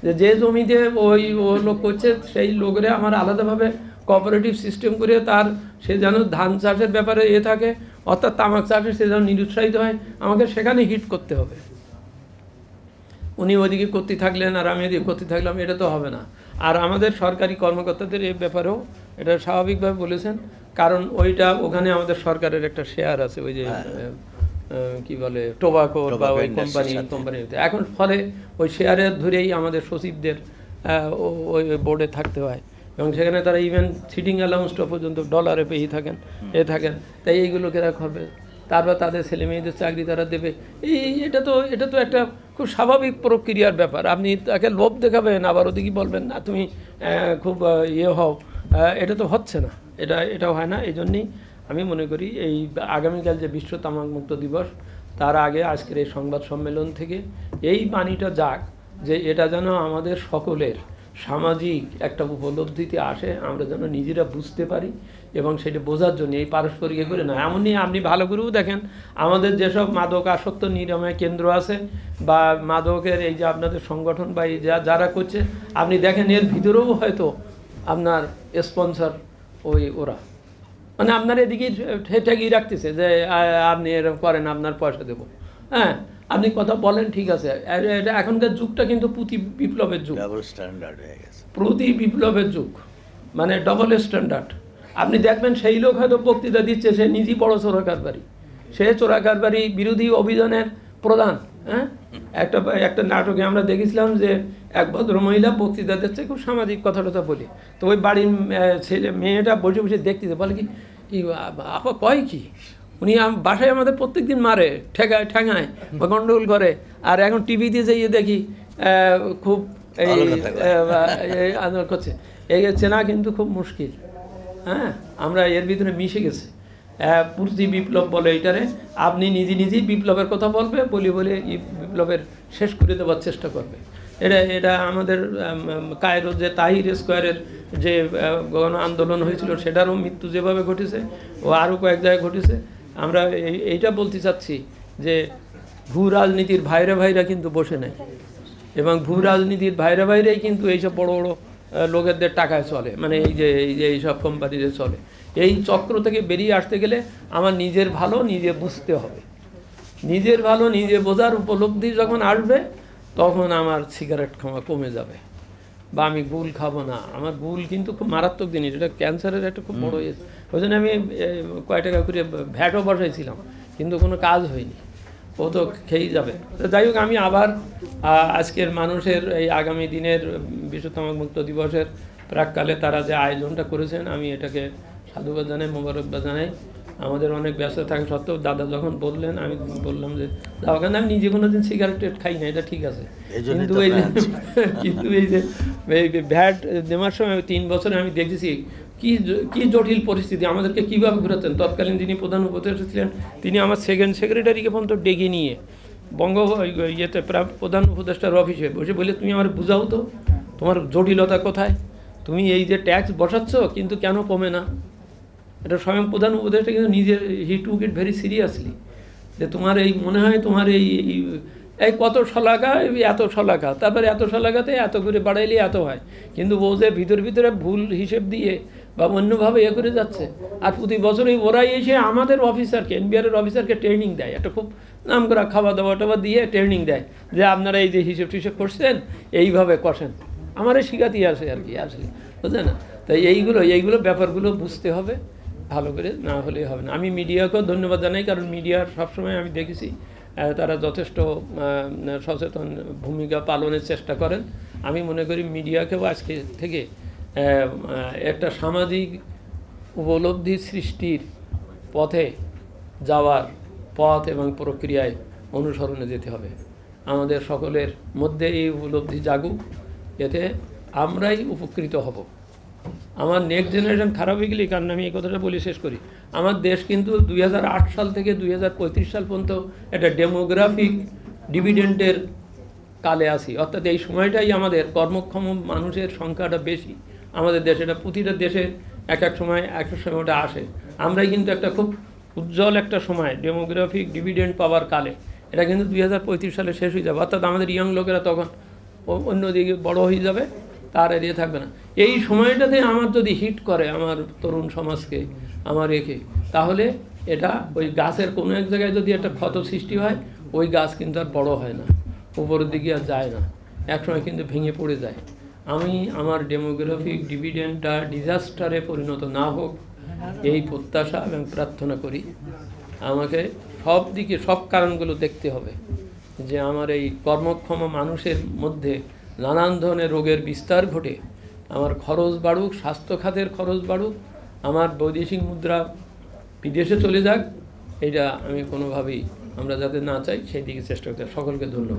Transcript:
যে যে জমিতে ওই ও লোক করছে সেই লোকেরা আমার আলাদাভাবে কোঅপারেটিভ সিস্টেম করে তার সে যেন ধান চাষের ব্যাপারে থাকে, অর্থাৎ তামাক চাষে সে যেন নিরুৎসাহিত হয়, আমাকে সেখানে হিট করতে হবে। উনি ওইদিকে করতে থাকলেন আর আমি এদিকে করতে থাকলাম, এটা তো হবে না। আর আমাদের সরকারি কর্মকর্তাদের এই ব্যাপারেও এটা স্বাভাবিকভাবে বলেছেন, কারণ ওইটা ওখানে আমাদের সরকারের একটা শেয়ার আছে, ওই যে কি বলে টোবাকোর বা ওই কোম্পানিতে এখন, ফলে ওই শেয়ারের ধরেই আমাদের সচিবদের ওই বোর্ডে থাকতে হয়, এবং সেখানে তারা ইভেন সিটিং অ্যালাউন্সটা পর্যন্ত ডলারে পেয়ে থাকেন তাই এইগুলোকে রাখা হবে। তারপর তাদের ছেলে মেয়েদের চাকরি তারা দেবে। এটা তো একটা খুব স্বাভাবিক প্রক্রিয়ার ব্যাপার। আপনি তাকে লোভ দেখাবেন, আবার ওদিকে বলবেন না তুমি খুব হও, এটা তো হচ্ছে না, এটাও হয় না। এই জন্যেই আমি মনে করি এই আগামীকাল যে বিশ্ব তামাকমুক্ত দিবস, তার আগে আজকের এই সংবাদ সম্মেলন থেকে এই বাণীটা যাক যে এটা যেন আমাদের সকলের সামাজিক একটা উপলব্ধিতে আসে, আমরা যেন নিজেরা বুঝতে পারি, এবং সেটা বোঝার জন্য এই পারস্পরিক করে না। এমনই আপনি ভালো করেও দেখেন আমাদের যেসব মাদক আসক্ত নিরাময় কেন্দ্র আছে বা মাদকের এই যে আপনাদের সংগঠন বা এই যারা করছে, আপনি দেখেন এর ভিতরেও হয়তো আপনার স্পন্সর ওরা, মানে আপনার এদিকে ঠেকিয়ে রাখতেছে যে আপনি এরকম করেন, আপনার পয়সা দেবো। হ্যাঁ, আপনি কথা বলেন ঠিক আছে, এটা এখনকার যুগটা কিন্তু প্রতি বিপ্লবের যুগ, প্রতি বিপ্লবের যুগ, মানে ডবল স্ট্যান্ডার্ড। আপনি দেখবেন সেই লোক হয়তো বক্তৃতা দিচ্ছে, সে নিজেই বড় চোরা কারবারি, সে চোরা কারবারি বিরোধী অভিযানের প্রধান। হ্যাঁ, একটা নাটকে আমরা দেখেছিলাম যে এক ভদ্র মহিলা বক্তৃতা দিচ্ছে, খুব সামাজিক কথা টথা বলি, তো ওই বাড়ির মেয়েটা বসে বসে দেখতেছে, বলে কি আপা কয় কি, উনি বাসায় আমাদের প্রত্যেক দিন মারে, ঠেঙায় বা গন্ডগোল করে, আর এখন টিভিতে যেয়ে দেখি খুব এই আন্দোলন করছে। এই চেনা কিন্তু খুব মুশকিল। হ্যাঁ, আমরা এর ভিতরে মিশে গেছে। প্রতি বিপ্লব বলে এইটারে, আপনি নিজেই বিপ্লবের কথা বলবে, বলে এই বিপ্লবের শেষ করে দেওয়ার চেষ্টা করবে। এটা আমাদের কায়রোর যে তাহির স্কোয়ারের যে গণ আন্দোলন হয়েছিল, সেটারও মৃত্যু যেভাবে ঘটেছে, ও আরও কয়েক জায়গায় ঘটেছে। আমরা এইটা বলতে চাচ্ছি যে ভূ রাজনীতির ভাইরা কিন্তু বসে নেই, এবং ভূ রাজনীতির ভাইরাই কিন্তু এইসব বড় বড় লোকেদের টাকায় চলে, মানে এইসব কোম্পানিতে চলে। এই চক্র থেকে বেরিয়ে আসতে গেলে আমার নিজের ভালো নিজে বুঝতে হবে, নিজের ভালো নিজে বোঝার উপলব্ধি যখন আসবে, তখন আমার সিগারেট খাওয়া কমে যাবে, বা আমি গুল খাবো না। আমার গুল কিন্তু খুব মারাত্মক জিনিস, এটা ক্যান্সারের একটা খুব বড় ইয়ে। ওই জন্য আমি কয় টাকা করে ভ্যাটও বসাইছিলাম, কিন্তু কোনো কাজ হয়নি, ও তো খেয়েই যাবে। তো যাই হোক, আমি আবার আজকের মানুষের এই আগামী দিনের বিশ্ব তামাকমুক্ত দিবসের প্রাককালে তারা যে আয়োজনটা করেছেন, আমি এটাকে সাধুবাদ জানাই, মোবারকবাদ জানাই। আমাদের অনেক ব্যস্ত থাকা সত্ত্বেও দাদা যখন বললেন, আমি বললাম যে দাদা, ওখানে আমি নিজে কোনো দিন সিগারেট খাই না, এটা ঠিক আছে, কিন্তু এই যে ভ্যাট নেওয়ার সময় 3 বছরে আমি দেখেছি কি জটিল পরিস্থিতি, আমাদেরকে কীভাবে ঘুরাতেন। তৎকালীন যিনি প্রধান উপদেষ্টা ছিলেন, তিনি আমার সেকেন্ড সেক্রেটারিকে পর্যন্ত ডেকে নিয়ে প্রধান উপদেষ্টার অফিসে বসে বলে, তুমি আমার বুঝাও তো তোমার জটিলতা কোথায়, তুমি এই যে ট্যাক্স বসাচ্ছ কিন্তু কেন কমে না। এটা স্বয়ং প্রধান উপদেষ্টা কিন্তু নিজের হি টুক ইট ভেরি সিরিয়াসলি, যে তোমার এই মনে হয় তোমার এই কত শলাকা, এত শলাকা, তারপরে এত শলাকাতে এত করে বাড়াইলে এত হয়, কিন্তু ও যে ভিতরে ভুল হিসেব দিয়ে বা অন্যভাবে করে যাচ্ছে। আর প্রতি বছরই ওরাই এসে আমাদের অফিসারকে, এনবিআরের অফিসারকে ট্রেনিং দেয়, একটা খুব নাম করা খাওয়া দাওয়া দিয়ে ট্রেনিং দেয়, যে আপনারা এই যে হিসেব টিসেব করছেন এইভাবে কষেন, আমারই শিখাতেই আসে আর কি, আসলে বুঝলেন না। তাই এইগুলো ব্যাপারগুলো বুঝতে হবে, ভালো করে না হলে হবে না। আমি মিডিয়াকেও ধন্যবাদ জানাই, কারণ মিডিয়ার সবসময় আমি দেখেছি তারা যথেষ্ট সচেতন ভূমিকা পালনের চেষ্টা করেন। আমি মনে করি মিডিয়াকেও আজকে থেকে একটা সামাজিক উপলব্ধি সৃষ্টির পথে যাওয়ার পথ এবং প্রক্রিয়ায় অনুসরণে যেতে হবে। আমাদের সকলের মধ্যে এই উপলব্ধি জাগুক, এতে আমরাই উপকৃত হব। আমার নেক্সট জেনারেশন খারাপ হয়ে গেলেই, কারণ আমি এই কথাটা বলে শেষ করি, আমার দেশ কিন্তু 2008 সাল থেকে 2035 সাল পর্যন্ত একটা ডেমোগ্রাফিক ডিভিডেন্ডের কালে আসি, অর্থাৎ এই সময়টাই আমাদের কর্মক্ষম মানুষের সংখ্যাটা বেশি আমাদের দেশে। এটা প্রতিটা দেশে এক সময়টা আসে। আমরাই কিন্তু একটা খুব উজ্জ্বল একটা সময় ডেমোগ্রাফিক ডিভিডেন্ড পাওয়ার কালে, এটা কিন্তু 2035 সালে শেষ হয়ে যাবে, অর্থাৎ আমাদের ইয়ং লোকেরা তখন অন্যদিকে বড় হয়ে যাবে, তার এড়িয়ে থাকবে না। এই সময়টাতে আমার যদি হিট করে আমার তরুণ সমাজকে, আমার একে, তাহলে এটা ওই গাছের কোনো এক জায়গায় যদি একটা ক্ষত সৃষ্টি হয়, ওই গাছ কিন্তু আর বড় হয় না, উপরের দিকে আর যায় না, একসময় কিন্তু ভেঙে পড়ে যায়। আমি আমার ডেমোগ্রাফিক ডিভিডেন্ডটা ডিজাস্টারে পরিণত না হোক এই প্রত্যাশা এবং প্রার্থনা করি। আমাকে সব দিকে সব কারণগুলো দেখতে হবে, যে আমার এই কর্মক্ষম মানুষের মধ্যে নানান ধরনের রোগের বিস্তার ঘটে, আমার খরচ বাড়ুক, স্বাস্থ্য খাতের খরচ বাড়ুক, আমার বৈদেশিক মুদ্রা বিদেশে চলে যাক, এটা আমি কোনোভাবেই আমরা যাতে না চাই সেই দিকে চেষ্টা করতে। সকলকে ধন্যবাদ।